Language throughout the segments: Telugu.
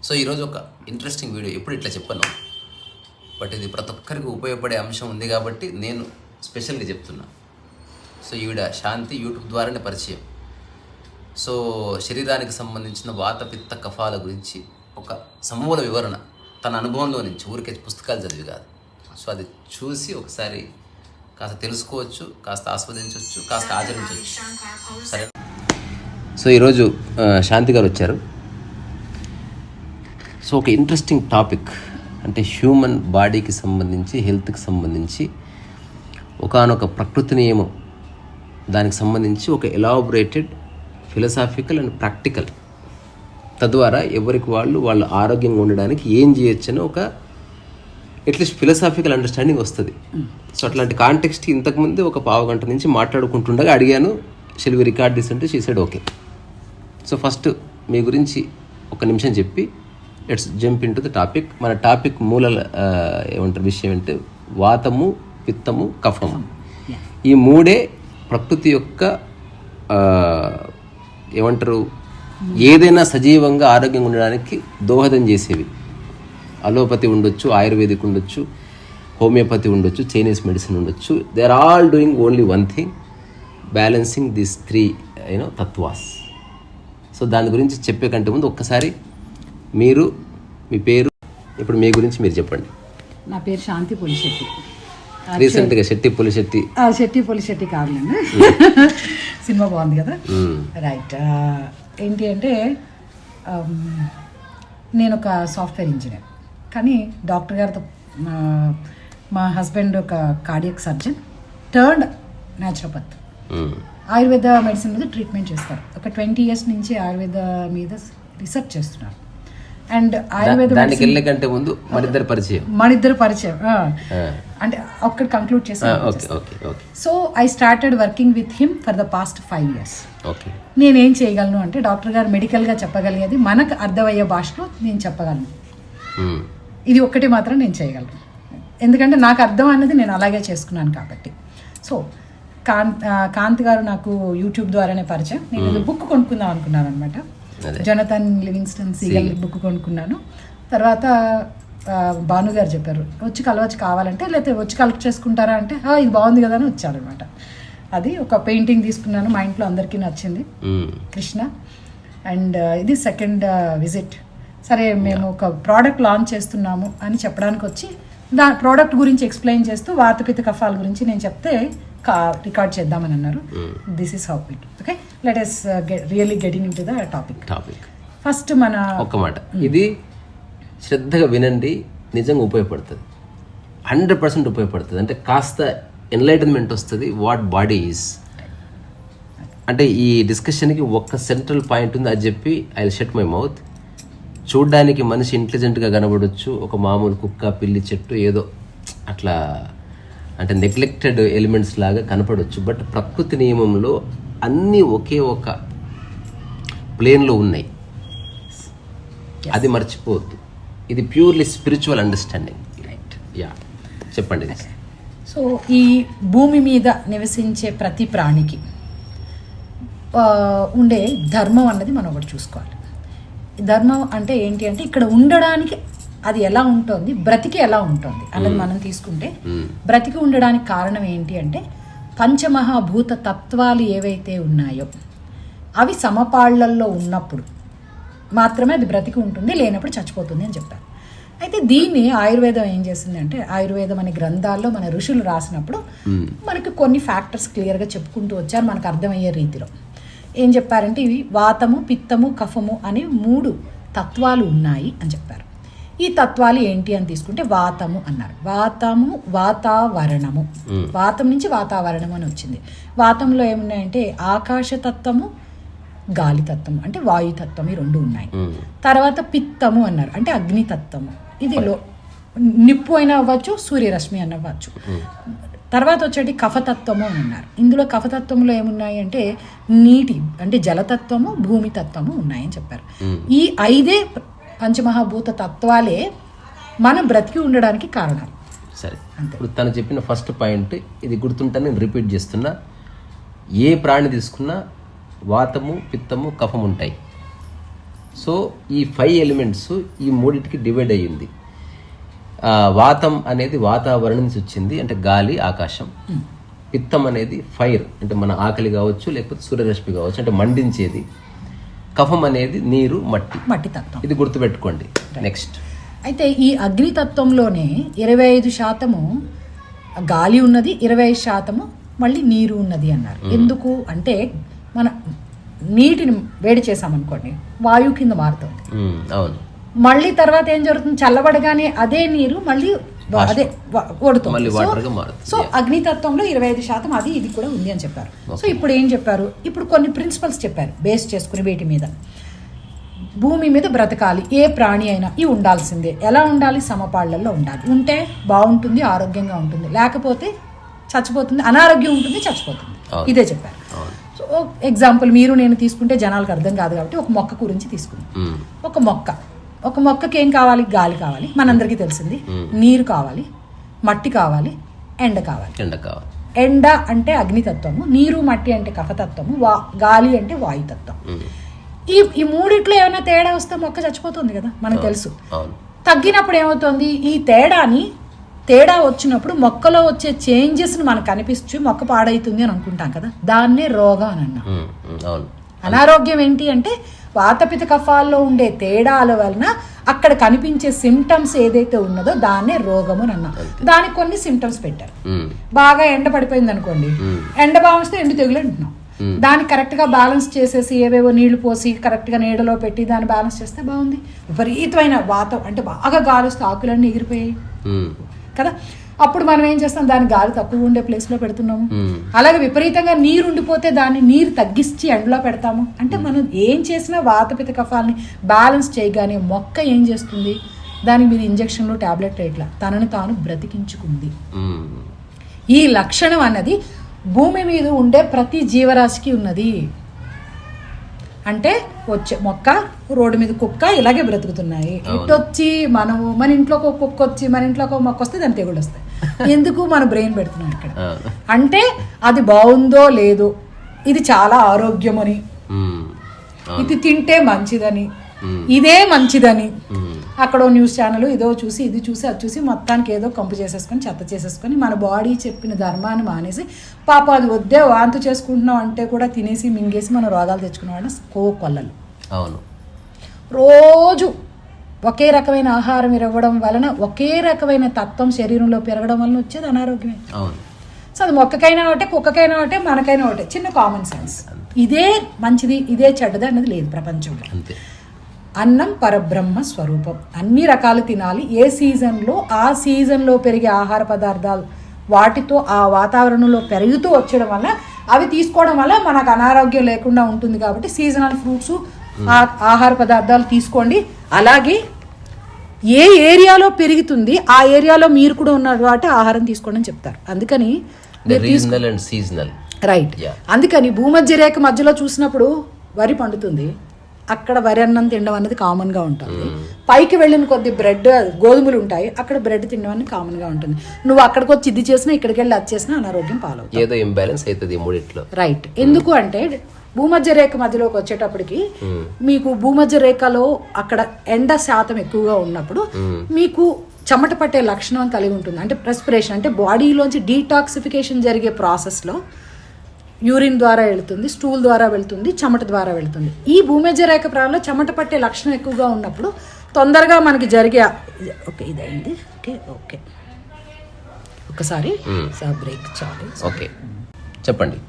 సో ఈరోజు ఒక ఇంట్రెస్టింగ్ వీడియో, ఎప్పుడు ఇట్లా చెప్పను, బట్ ఇది ప్రతి ఒక్కరికి ఉపయోగపడే అంశం ఉంది కాబట్టి నేను స్పెషల్గా చెప్తున్నా. సో ఈవిడ శాంతి యూట్యూబ్ ద్వారానే పరిచయం. సో శరీరానికి సంబంధించిన వాత పిత్త కఫాల గురించి ఒక సమూల వివరణ తన అనుభవంలో నుంచి, ఊరికే పుస్తకాలు చదివి కాదు. సో అది చూసి ఒకసారి కాస్త తెలుసుకోవచ్చు, కాస్త ఆస్వాదించవచ్చు, కాస్త ఆచరించవచ్చు. సరే. సో ఈరోజు శాంతి గారు వచ్చారు. సో ఒక ఇంట్రెస్టింగ్ టాపిక్, అంటే హ్యూమన్ బాడీకి సంబంధించి, హెల్త్కి సంబంధించి ఒకానొక ప్రకృతి నియమం, దానికి సంబంధించి ఒక ఎలాబొరేటెడ్ ఫిలసాఫికల్ అండ్ ప్రాక్టికల్, తద్వారా ఎవరికి వాళ్ళు ఆరోగ్యంగా ఉండడానికి ఏం చేయొచ్చని ఒక అట్లీస్ట్ ఫిలసాఫికల్ అండర్స్టాండింగ్ వస్తుంది. సో అట్లాంటి కాంటెక్స్ట్ ఇంతకుముందు ఒక పావు గంట నుంచి మాట్లాడుకుంటుండగా అడిగాను, షెల్ వి రికార్డ్ దిస్ అంటే she said okay. So first మీ గురించి ఒక నిమిషం చెప్పి let's jump in to the topic. మన టాపిక్ మూల ఏమంటారు విషయం అంటే వాతము, పిత్తము, కఫము. ఈ మూడే ప్రకృతి యొక్క ఏమంటారు ఏదైనా సజీవంగా ఆరోగ్యంగా ఉండడానికి దోహదం చేసేవి. అలోపతి ఉండొచ్చు, ఆయుర్వేదిక్ ఉండొచ్చు, హోమియోపతి ఉండొచ్చు, చైనీస్ మెడిసిన్ ఉండొచ్చు. They are all doing only one thing, balancing this three తత్వాస్. సో దాని గురించి చెప్పే కంటే ముందు ఒక్కసారి మీరు మీ పేరు, ఇప్పుడు మీ గురించి మీరు చెప్పండి. నా పేరు శాంతి పులిశెట్టి. రీసెంట్గా శెట్టి పులిశెట్టి కాదులేండి, సినిమా బాగుంది కదా. రైట్. ఏంటి అంటే నేను ఒక సాఫ్ట్వేర్ ఇంజనీర్, కానీ డాక్టర్ గారితో మా హస్బెండ్ ఒక cardiac surgeon turned naturopath. Ayurveda medicine మీద ట్రీట్మెంట్ చేస్తారు. ఒక 20 years నుంచి ఆయుర్వేద మీద రీసెర్చ్ చేస్తున్నారు. అండ్ ఆయుర్వేద కంటే ముందు మనిద్దరు పరిచయం అంటే ఒక్కటి కంక్లూడ్ చేస్తాను. So I started working with him for the past 5 years. నేనేం చేయగలను అంటే డాక్టర్ గారు మెడికల్గా చెప్పగలిగేది మనకు అర్థమయ్యే భాషలో నేను చెప్పగలను. ఇది ఒక్కటి మాత్రం నేను చేయగలను, ఎందుకంటే నాకు అర్థం అన్నది నేను అలాగే చేసుకున్నాను కాబట్టి. సో కాంత్ గారు నాకు యూట్యూబ్ ద్వారానే పరిచయం. నేను బుక్ కొనుక్కుందాం అనుకున్నాను అనమాట. జొనాథన్ లివింగ్స్టన్ సీగల్ బుక్ కొనుక్కున్నాను. తర్వాత భాను గారు చెప్పారు వచ్చి కలవచ్చు కావాలంటే, లేకపోతే వచ్చి కలెక్ట్ చేసుకుంటారా అంటే ఇది బాగుంది కదా అని వచ్చారనమాట. అది ఒక పెయింటింగ్ తీసుకున్నాను, మా ఇంట్లో అందరికీ నచ్చింది, కృష్ణ. అండ్ ఇది సెకండ్ విజిట్. సరే మేము ఒక ప్రోడక్ట్ లాంచ్ చేస్తున్నాము అని చెప్పడానికి వచ్చి ప్రోడక్ట్ గురించి ఎక్స్ప్లెయిన్ చేస్తూ వాతపిత్త కఫాల గురించి నేను చెప్తే రికార్డ్ చేద్దామని అన్నారు. This is how it. Okay, let us really getting in to the topic. First మన ఒక్క మాట, ఇది శ్రద్ధగా వినండి, నిజంగా ఉపయోగపడుతుంది, 100% ఉపయోగపడుతుంది. అంటే కాస్త ఎన్లైటన్మెంట్ వస్తుంది వాట్ బాడీ ఈజ్. అంటే ఈ డిస్కషన్కి ఒక్క సెంట్రల్ పాయింట్ ఉంది, అది చెప్పి I will shut my mouth. చూడ్డానికి మనిషి ఇంటెలిజెంట్గా కనబడవచ్చు, ఒక మామూలు కుక్క, పిల్లి, చెట్టు ఏదో అట్లా అంటే నెగ్లెక్టెడ్ ఎలిమెంట్స్ లాగా కనపడవచ్చు. బట్ ప్రకృతి నియమంలో అన్నీ ఒకే ఒక ప్లేన్లో ఉన్నాయి, అది మర్చిపోవద్దు. ఇది purely spiritual understanding. Right, yeah, చెప్పండి. సో ఈ భూమి మీద నివసించే ప్రతి ప్రాణికి ఉండే ధర్మం అన్నది మనం ఒకటి చూసుకోవాలి. ధర్మం అంటే ఏంటి అంటే ఇక్కడ ఉండడానికి అది ఎలా ఉంటుంది, బ్రతికి ఎలా ఉంటుంది అన్నది మనం తీసుకుంటే, బ్రతికి ఉండడానికి కారణం ఏంటి అంటే పంచమహాభూత తత్వాలు ఏవైతే ఉన్నాయో అవి సమపాళ్లల్లో ఉన్నప్పుడు మాత్రమే అది బ్రతికి ఉంటుంది, లేనప్పుడు చచ్చిపోతుంది అని చెప్పారు. అయితే దీన్ని ఆయుర్వేదం ఏం చేస్తుంది అంటే, ఆయుర్వేదం అనే గ్రంథాల్లో మన ఋషులు రాసినప్పుడు మనకి కొన్ని ఫ్యాక్టర్స్ క్లియర్గా చెప్పుకుంటూ వచ్చారు, మనకు అర్థమయ్యే రీతిలో. ఏం చెప్పారంటే ఇవి వాతము, పిత్తము, కఫము అనే 3 తత్వాలు ఉన్నాయి అని చెప్పారు. ఈ తత్వాలు ఏంటి అని తీసుకుంటే వాతము అన్నారు. వాతము వాతావరణము, వాతం నుంచి వాతావరణం అని వచ్చింది. వాతంలో ఏమున్నాయంటే ఆకాశతత్వము, గాలితత్వము అంటే వాయుతత్వం, ఈ 2 ఉన్నాయి. తర్వాత పిత్తము అన్నారు, అంటే అగ్నితత్వము, ఇది నిప్పు అయినా అవ్వచ్చు, సూర్యరశ్మి అని అవ్వచ్చు. తర్వాత వచ్చేటి కఫతత్వము అని అన్నారు. ఇందులో కఫతత్వంలో ఏమున్నాయి అంటే నీటి అంటే జలతత్వము, భూమి తత్వము ఉన్నాయని చెప్పారు. ఈ 5 పంచమహాభూత తత్వాలే మనం బ్రతికి ఉండడానికి కారణాలు. సరే, ఇప్పుడు తను చెప్పిన ఫస్ట్ పాయింట్ ఇది గుర్తుంటే నేను రిపీట్ చేస్తున్నా. ఏ ప్రాణి తీసుకున్నా వాతము, పిత్తము, కఫము ఉంటాయి. సో ఈ 5 ఎలిమెంట్స్ ఈ మూడింటికి డివైడ్ అయ్యింది. వాతం అనేది వాతావరణం నుంచి వచ్చింది, అంటే గాలి, ఆకాశం. పిత్తం అనేది ఫైర్, అంటే మన ఆకలి కావచ్చు, లేకపోతే సూర్యరశ్మి కావచ్చు, అంటే మండించేది. కఫం అనేది నీరు, మట్టి తత్వం. ఇది గుర్తుపెట్టుకోండి. నెక్స్ట్ అయితే ఈ అగ్నితత్వంలోనే 25% గాలి ఉన్నది, 25% మళ్ళీ నీరు ఉన్నది అన్నారు. ఎందుకు అంటే మన నీటిని వేడి చేసామనుకోండి, వాయువు కింద మారుతుంది. అవును. మళ్ళీ తర్వాత ఏం జరుగుతుంది, చల్లబడగానే అదే నీరు మళ్ళీ అదే ఓడుతుంది. సో అగ్నితత్వంలో 25% అది ఇది కూడా ఉంది అని చెప్పారు. సో ఇప్పుడు ఏం చెప్పారు, ఇప్పుడు కొన్ని ప్రిన్సిపల్స్ చెప్పారు బేస్ చేసుకుని వీటి మీద. భూమి మీద బ్రతకాలి ఏ ప్రాణి అయినా ఇవి ఉండాల్సిందే. ఎలా ఉండాలి, సమపాళ్లలో ఉండాలి. ఉంటే బాగుంటుంది, ఆరోగ్యంగా ఉంటుంది, లేకపోతే చచ్చిపోతుంది, అనారోగ్యం ఉంటుంది, చచ్చిపోతుంది. ఇదే చెప్పారు. సో ఎగ్జాంపుల్ మీరు నేను తీసుకుంటే జనాలకు అర్థం కాదు కాబట్టి ఒక మొక్క గురించి తీసుకుందాం. ఒక మొక్కకి ఏం కావాలి, గాలి కావాలి, మనందరికీ తెలిసింది. నీరు కావాలి, మట్టి కావాలి, ఎండ కావాలి. ఎండ అంటే అగ్నితత్వము, నీరు మట్టి అంటే కఫతత్వము, గాలి అంటే వాయుతత్వం. ఈ మూడిట్లో ఏమైనా తేడా వస్తే మొక్క చచ్చిపోతుంది కదా, మనకు తెలుసు. తగ్గినప్పుడు ఏమవుతుంది, ఈ తేడా వచ్చినప్పుడు మొక్కలో వచ్చే చేంజెస్ని మనకు కనిపించి మొక్క పాడవుతుంది అని అనుకుంటాం కదా, దాన్నే రోగం అని అన్నాం. అనారోగ్యం ఏంటి అంటే వాతపిత కఫాల్లో ఉండే తేడాల వలన అక్కడ కనిపించే సిమ్టమ్స్ ఏదైతే ఉన్నదో దాన్నే రోగము అని అన్నాం. దానికి కొన్ని సిమ్టమ్స్ పెట్టారు. బాగా ఎండ పడిపోయింది అనుకోండి, ఎండ బాగా వస్తే ఎండు తెగులు అంటున్నాం. దాన్ని కరెక్ట్గా బ్యాలెన్స్ చేసేసి ఏవేవో నీళ్లు పోసి కరెక్ట్గా నీడలో పెట్టి దాన్ని బ్యాలెన్స్ చేస్తే బాగుంది. విపరీతమైన వాతం అంటే బాగా గాలి వస్తే ఆకులన్నీ ఎగిరిపోయాయి కదా, అప్పుడు మనం ఏం చేస్తాం, దాన్ని గాలి తక్కువ ఉండే ప్లేస్లో పెడుతున్నాము. అలాగే విపరీతంగా నీరు ఉండిపోతే దాన్ని నీరు తగ్గించి ఎండలో పెడతాము. అంటే మనం ఏం చేసినా వాతపిత కఫాలని బ్యాలెన్స్ చేయగానే మొక్క ఏం చేస్తుంది, దానికి మీద ఇంజక్షన్లు, టాబ్లెట్లు ఇట్లా తనని తాను బ్రతికించుకుంది. ఈ లక్షణం అన్నది భూమి మీద ఉండే ప్రతి జీవరాశికి ఉన్నది. అంటే వచ్చే మొక్క, రోడ్డు మీద కుక్క ఇలాగే బ్రతుకుతున్నాయి. ఇటొచ్చి మనము మన ఇంట్లోకి ఒక కుక్క వచ్చి మన ఇంట్లోకి ఒక మొక్క వస్తే దాని తెగులు వస్తాయి. ఎందుకు మన బ్రెయిన్ పెడుతున్నాం ఇక్కడ అంటే అది బాగుందో లేదో, ఇది చాలా ఆరోగ్యమని, ఇది తింటే మంచిదని, ఇదే మంచిదని అక్కడ న్యూస్ ఛానల్ ఇదో చూసి ఇది చూసి అది చూసి మొత్తానికి ఏదో కంపు చేసేసుకొని చెత్త చేసేసుకొని మన బాడీ చెప్పిన ధర్మాన్ని మానేసి పాప అది వద్దే వాంతు చేసుకుంటున్నాం అంటే కూడా తినేసి మింగేసి మన రోగాలు తెచ్చుకున్న వాళ్ళని కొల్లలు. అవును. రోజు ఒకే రకమైన ఆహారం ఇవ్వడం వలన ఒకే రకమైన తత్వం శరీరంలో పెరగడం వలన వచ్చేది అనారోగ్యమే. సో అది మొక్కకైనా ఒకటే, కుక్కకైనా ఒకటే, మనకైనా ఒకటే. చిన్న కామన్ సెన్స్. ఇదే మంచిది ఇదే చెడ్డది అన్నది లేదు ప్రపంచంలో. అన్నం పరబ్రహ్మ స్వరూపం. అన్ని రకాలు తినాలి. ఏ సీజన్లో ఆ సీజన్లో పెరిగే ఆహార పదార్థాలు వాటితో ఆ వాతావరణంలో పెరుగుతూ వచ్చడం వల్ల అవి తీసుకోవడం వల్ల మనకు అనారోగ్యం లేకుండా ఉంటుంది. కాబట్టి సీజనల్ ఫ్రూట్స్, ఆహార పదార్థాలు తీసుకోండి. అలాగే ఏ ఏరియాలో పెరుగుతుంది ఆ ఏరియాలో మీరు కూడా ఉన్నారు కాబట్టి ఆహారం తీసుకోండి అని చెప్తారు. అందుకని రైట్. అందుకని భూమధ్య రేఖ మధ్యలో చూసినప్పుడు వరి పండుతుంది, అక్కడ వరి అన్నం తినడం అనేది కామన్గా ఉంటుంది. పైకి వెళ్ళిన కొద్ది బ్రెడ్, గోధుమలు ఉంటాయి, అక్కడ బ్రెడ్ తినడం అనేది కామన్గా ఉంటుంది. నువ్వు అక్కడికి వచ్చి ఇది చేసినా ఇక్కడికి వెళ్ళి అది చేసినా అనారోగ్యం పాలవుతుంది, ఏదో ఇంబ్యాలెన్స్ అవుతుంది మూడిట్లో. రైట్. ఎందుకు అంటే భూమధ్య రేఖ మధ్యలోకి వచ్చేటప్పటికి మీకు భూమధ్య రేఖలో అక్కడ ఎండ శాతం ఎక్కువగా ఉన్నప్పుడు మీకు చెమట పట్టే లక్షణం కలిగి ఉంటుంది. అంటే రెస్పిరేషన్ అంటే బాడీలోంచి డీటాక్సిఫికేషన్ జరిగే ప్రాసెస్లో యూరిన్ ద్వారా వెళుతుంది, స్టూల్ ద్వారా వెళ్తుంది, చెమట ద్వారా వెళ్తుంది. ఈ భూమధ్య రేఖ ప్రాంతంలో చెమట పట్టే లక్షణం ఎక్కువగా ఉన్నప్పుడు తొందరగా మనకి జరిగే ఓకే ఇదైంది ఓకే ఓకే ఒకసారి బ్రేక్ చాలు. ఓకే చెప్పండి.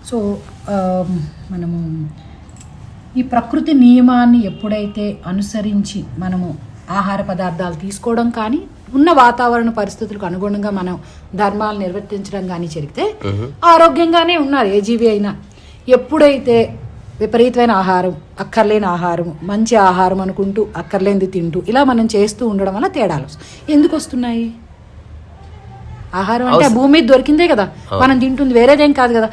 సో మనము ఈ ప్రకృతి నియమాన్ని ఎప్పుడైతే అనుసరించి మనము ఆహార పదార్థాలు తీసుకోవడం కానీ ఉన్న వాతావరణ పరిస్థితులకు అనుగుణంగా మనం ధర్మాలు నిర్వర్తించడం కానీ జరిగితే ఆరోగ్యంగానే ఉన్నారు ఏ జీవి అయినా. ఎప్పుడైతే విపరీతమైన ఆహారం, అక్కర్లేని ఆహారం, మంచి ఆహారం అనుకుంటూ అక్కర్లేనిది తింటూ ఇలా మనం చేస్తూ ఉండడం వల్ల తేడాలు ఎందుకు వస్తున్నాయి? ఆహారం అంటే భూమి మీద దొరికిందే కదా మనం తింటుంది, వేరేదేం కాదు కదా.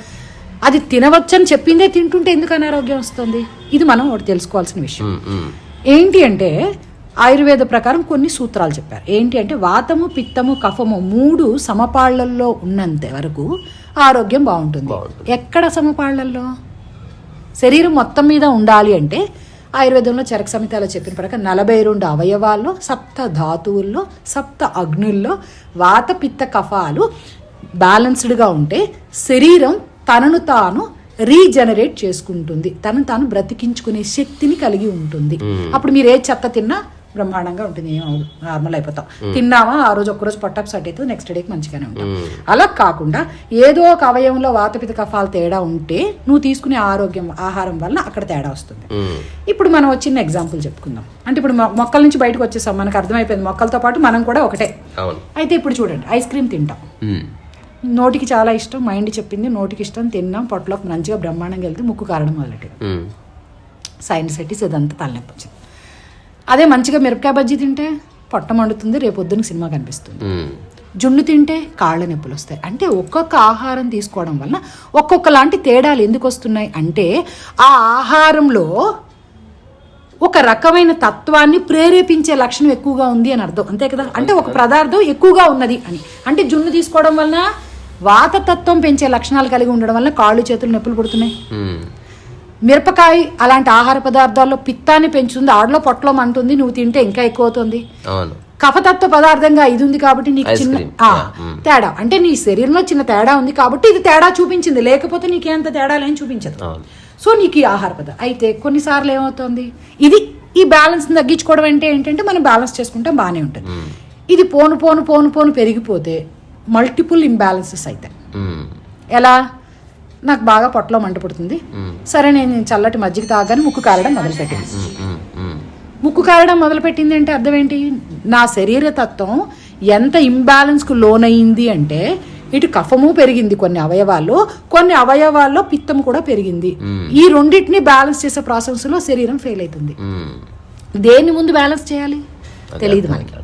అది తినవచ్చని చెప్పిందే తింటుంటే ఎందుకు అనారోగ్యం వస్తుంది? ఇది మనం ఒకటి తెలుసుకోవాల్సిన విషయం. ఏంటి అంటే ఆయుర్వేద ప్రకారం కొన్ని సూత్రాలు చెప్పారు. ఏంటి అంటే వాతము, పిత్తము, కఫము 3 సమపాళ్లల్లో ఉన్నంత వరకు ఆరోగ్యం బాగుంటుంది. ఎక్కడ సమపాళ్లల్లో? శరీరం మొత్తం మీద ఉండాలి అంటే ఆయుర్వేదంలో చరక సంహితలో చెప్పిన ప్రకారం 42 అవయవాల్లో, 7 ధాతువుల్లో, 7 అగ్నుల్లో వాత పిత్త కఫాలు బ్యాలెన్స్డ్గా ఉంటే శరీరం తనను తాను రీజనరేట్ చేసుకుంటుంది, తనను తాను బ్రతికించుకునే శక్తిని కలిగి ఉంటుంది. అప్పుడు మీరు ఏ చెత్త తిన్నా బ్రహ్మాండంగా ఉంటుంది, ఏమవుదు, నార్మల్ అయిపోతాం. తిన్నామా ఆ రోజు ఒక్కరోజు పొట్టప్ సెట్ అవుతుంది, నెక్స్ట్ డేకి మంచిగానే ఉంటాం. అలా కాకుండా ఏదో ఒక అవయవంలో వాతపిత కఫాలు తేడా ఉంటే నువ్వు తీసుకునే ఆహారం వల్ల అక్కడ తేడా వస్తుంది. ఇప్పుడు మనం చిన్న ఎగ్జాంపుల్ చెప్పుకుందాం. అంటే ఇప్పుడు మొక్కల నుంచి బయటకు వచ్చేసాం, మనకు అర్థమైపోయింది మొక్కలతో పాటు మనం కూడా ఒకటే. అయితే ఇప్పుడు చూడండి, ఐస్ క్రీమ్ తింటాం, నోటికి చాలా ఇష్టం, మైండ్ చెప్పింది నోటికి ఇష్టం, తిన్నాం, పొట్టలోకి మంచిగా బ్రహ్మాండంగా వెళ్తే ముక్కు కారడం మొదలెట్టింది, సైనసైటిస్ ఇదంతా తలనొప్పి వచ్చింది. అదే మంచిగా మిరపకాయ బజ్జీ తింటే పొట్ట మండుతుంది, రేపొద్దున సినిమా కనిపిస్తుంది. జున్ను తింటే కాళ్ళ నొప్పులు వస్తాయి. అంటే ఒక్కొక్క ఆహారం తీసుకోవడం వల్ల ఒక్కొక్క లాంటి తేడాలు ఎందుకు వస్తున్నాయి అంటే ఆ ఆహారంలో ఒక రకమైన తత్వాన్ని ప్రేరేపించే లక్షణం ఎక్కువగా ఉంది అని అర్థం, అంతే కదా. అంటే ఒక పదార్థం ఎక్కువగా ఉన్నది అని. అంటే జున్ను తీసుకోవడం వలన వాతతత్వం పెంచే లక్షణాలు కలిగి ఉండడం వల్ల కాళ్ళు చేతులు నొప్పులు పుడుతున్నాయి. మిరపకాయ అలాంటి ఆహార పదార్థాల్లో పిత్తాన్ని పెంచుతుంది, ఆడలో పొట్టలో మంటుంది, నువ్వు తింటే ఇంకా ఎక్కువ అవుతుంది. కఫతత్వ పదార్థంగా ఇది ఉంది కాబట్టి నీకు చిన్న తేడా, అంటే నీ శరీరంలో చిన్న తేడా ఉంది కాబట్టి ఇది తేడా చూపించింది, లేకపోతే నీకేంత తేడా లేని చూపించదు. సో నీకు ఈ ఆహార పదార్థం అయితే కొన్నిసార్లు ఏమవుతుంది, ఇది ఈ బ్యాలెన్స్ తగ్గించుకోవడం అంటే ఏంటంటే మనం బ్యాలెన్స్ చేసుకుంటే బాగానే ఉంటుంది. ఇది పోను పోను పోను పోను పెరిగిపోతే మల్టిపుల్ ఇంబ్యాలెన్సెస్ అవుతాయి. ఎలా, నాకు బాగా పొట్టలో మంట పుడుతుంది, సరే నేను చల్లటి మజ్జిగ తాగానే ముక్కు కారడం మొదలుపెట్టింది. ముక్కు కారడం మొదలుపెట్టింది అంటే అర్థం ఏంటి, నా శరీర తత్వం ఎంత ఇంబ్యాలెన్స్కు లోనయ్యింది అంటే ఇటు కఫము పెరిగింది కొన్ని అవయవాల్లో పిత్తము కూడా పెరిగింది. ఈ రెండింటిని బ్యాలెన్స్ చేసే ప్రాసెస్ లో శరీరం ఫెయిల్ అవుతుంది. దేన్ని ముందు బ్యాలెన్స్ చేయాలి తెలియదు మనకి.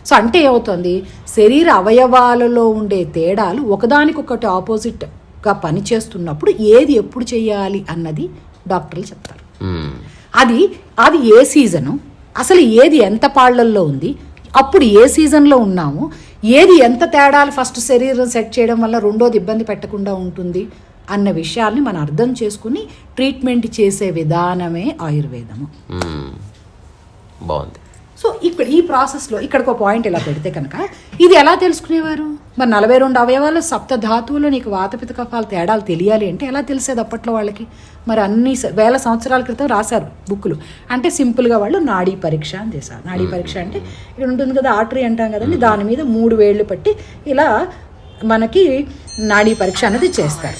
సో అంటే ఏమవుతుంది, శరీర అవయవాలలో ఉండే తేడాలు ఒకదానికొకటి ఆపోజిట్ గా పనిచేస్తున్నప్పుడు ఏది ఎప్పుడు చేయాలి అన్నది డాక్టర్లు చెప్తారు. అది ఏ సీజను, అసలు ఏది ఎంత పాళ్లల్లో ఉంది, అప్పుడు ఏ సీజన్లో ఉన్నాము, ఏది ఎంత తేడాలు ఫస్ట్ శరీరం సెట్ చేయడం వల్ల రెండోది ఇబ్బంది పెట్టకుండా ఉంటుంది అన్న విషయాల్ని మనం అర్థం చేసుకుని ట్రీట్మెంట్ చేసే విధానమే ఆయుర్వేదము. బాగుంది. సో ఇక్కడ ఈ ప్రాసెస్లో ఇక్కడికి ఒక పాయింట్ ఇలా పెడితే కనుక ఇది ఎలా తెలుసుకునేవారు, మరి 42 అవయవాలు 7 ధాతువులు నీకు వాతపిత కఫాల తేడాలు తెలియాలి అంటే ఎలా తెలిసేది అప్పట్లో వాళ్ళకి? మరి అన్ని వేల సంవత్సరాల క్రితం రాశారు బుక్కులు. అంటే సింపుల్గా వాళ్ళు నాడీ పరీక్ష అని చేశారు. నాడీ పరీక్ష అంటే ఇక్కడ ఉంటుంది కదా, ఆర్టరీ అంటాం కదండి, దాని మీద 3 వేళ్ళు పట్టి ఇలా మనకి నాడీ పరీక్ష అనేది చేస్తారు.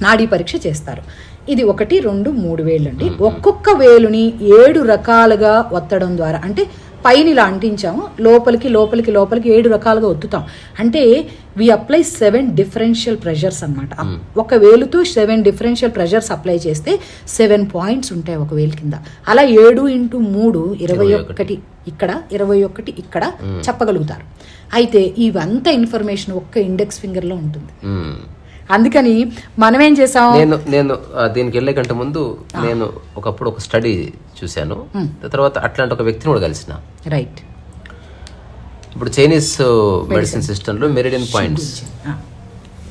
నాడీ పరీక్ష చేస్తారు. ఇది 1, 2, 3 వేళ్ళు అండి. ఒక్కొక్క వేలుని 7 రకాలుగా ఒత్తడం ద్వారా, అంటే పైన ఇలా అంటించాము, లోపలికి 7 రకాలుగా ఒత్తుతాం. అంటే వి అప్లై 7 డిఫరెన్షియల్ ప్రెషర్స్ అనమాట. ఒక వేలుతో 7 డిఫరెన్షియల్ ప్రెషర్స్ అప్లై చేస్తే 7 పాయింట్స్ ఉంటాయి ఒక వేలు కింద. అలా 7 × 3 21 ఇక్కడ 21 ఇక్కడ చెప్పగలుగుతారు. అయితే ఇవంతా ఇన్ఫర్మేషన్ ఒక్క ఇండెక్స్ ఫింగర్ లో ఉంటుంది. అందుకని మనం ఏం చేసాం, నేను దీనికి వెళ్ళే కంటే ముందు నేను ఒకప్పుడు ఒక స్టడీ చూశాను, తర్వాత అట్లాంటి ఒక వ్యక్తిని కూడా కలిసిన. రైట్. ఇప్పుడు చైనీస్ మెడిసిన్ సిస్టమ్ లో మెరిడియన్ పాయింట్స్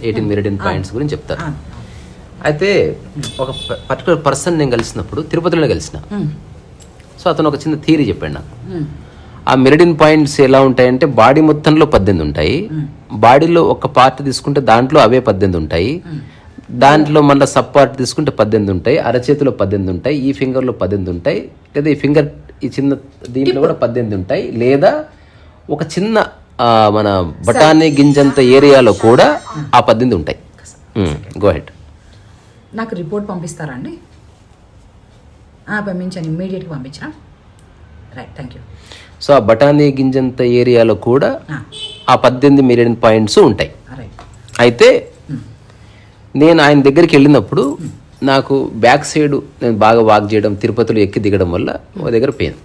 18 మెరిడియన్ పాయింట్స్ గురించి చెప్తారు. అయితే ఒక పర్టికులర్ పర్సన్ నేను కలిసినప్పుడు తిరుపతిలోనే కలిసిన. సో అతను ఒక చిన్న థియరీ చెప్పాడు నాకు. ఆ మెరిడియన్ పాయింట్స్ ఎలా ఉంటాయంటే బాడీ మొత్తంలో 18 ఉంటాయి, బాడీలో ఒక పార్ట్ తీసుకుంటే దాంట్లో అవే 18 ఉంటాయి, దాంట్లో మళ్ళీ సబ్ పార్ట్ తీసుకుంటే 18 ఉంటాయి, అరచేతిలో 18 ఉంటాయి, ఈ ఫింగర్లో 18 ఉంటాయి, లేదా ఈ ఫింగర్ ఈ చిన్న దీంట్లో కూడా 18 ఉంటాయి, లేదా ఒక చిన్న మన బఠానీ గింజంత ఏరియాలో కూడా ఆ 18 ఉంటాయి. Go head. నాకు రిపోర్ట్ పంపిస్తారా అండి? పంపించాను, ఇమ్మీడియట్గా పంపించరా. Right, thank you. సో ఆ బఠానీ గింజంత ఏరియాలో కూడా ఆ 18 మెరిడియన్ పాయింట్స్ ఉంటాయి. అయితే నేను ఆయన దగ్గరికి వెళ్ళినప్పుడు నాకు బ్యాక్ సైడ్ నేను బాగా వాక్ చేయడం, తిరుపతిలో ఎక్కి దిగడం వల్ల ఒక దగ్గర పెయిన్.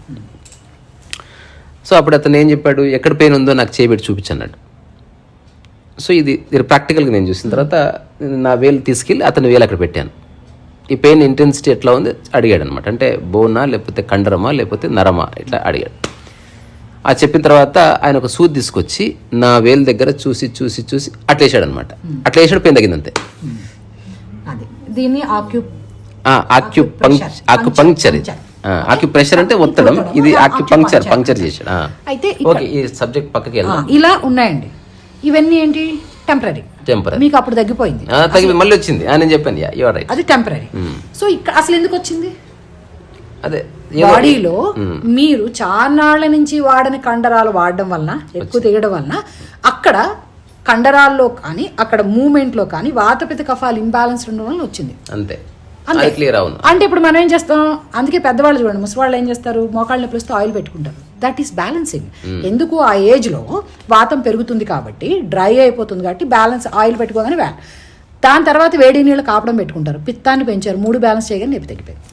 సో అప్పుడు అతను ఏం చెప్పాడు, ఎక్కడ పెయిన్ ఉందో నాకు చేయబెట్టి చూపించన్నాడు. సో ఇది ప్రాక్టికల్గా నేను చూసిన తర్వాత నా వేలు తీసుకెళ్ళి అతని వేలు అక్కడ పెట్టాను. ఈ పెయిన్ ఇంటెన్సిటీ ఎట్లా ఉంది అడిగాడు అనమాట. అంటే బోనా లేకపోతే కండరమా లేకపోతే నరమా ఇట్లా అడిగాడు. ఆ చెప్పిన తర్వాత ఆయన ఒక సూది తీసుకొచ్చి నా వేలు దగ్గర చూసి చూసి చూసి అట్లా వేసాడు అనమాట. అట్లా వేసాడు, పెయిన్ తగ్గిందంతే. దీన్ని ఆక్యుపంక్చర్. ఇది ఆక్యుప్రెషర్ అంటే ఒత్తడం, ఇది పంక్చర్ చేశాడు. అయితే ఓకే, ఈ సబ్జెక్ట్ పక్కకి వెళ్దాం. ఇలా ఉన్నాయండి. ఇవన్నీ ఏంటి? టెంపరీ. మీకు అప్పుడు తగ్గిపోయింది, మళ్ళీ వచ్చింది. నేను చెప్పాను అది టెంపరీ. సో ఇక్కడ అసలు ఎందుకు వచ్చింది? అదే బాడీలో మీరు చాన్నాళ్ల నుంచి వాడని కండరాలు వాడడం వలన, ఎక్కువ తీయడం వలన అక్కడ కండరాల్లో కానీ అక్కడ మూమెంట్ లో కానీ వాతపిత్త కఫాలు ఇంబ్యాలెన్స్ ఉండడం వల్ల వచ్చింది. అంతే. అంటే ఇప్పుడు మనం ఏం చేస్తాం, అందుకే పెద్దవాళ్ళు చూడండి, ముసలివాళ్ళు ఏం చేస్తారు, మోకాళ్ళ నొప్పి వస్తే ఆయిల్ పెట్టుకుంటారు. That is balancing. ఎందుకు? ఆ ఏజ్ లో వాతం పెరుగుతుంది కాబట్టి, డ్రై అయిపోతుంది కాబట్టి బ్యాలెన్స్ ఆయిల్ పెట్టుకోగానే దాని తర్వాత వేడి నీళ్ళు కాపడం పెట్టుకుంటారు, పిత్తాన్ని పెంచారు, 3 బ్యాలెన్స్ చేయగానే నొప్పి తగ్గిపోయింది.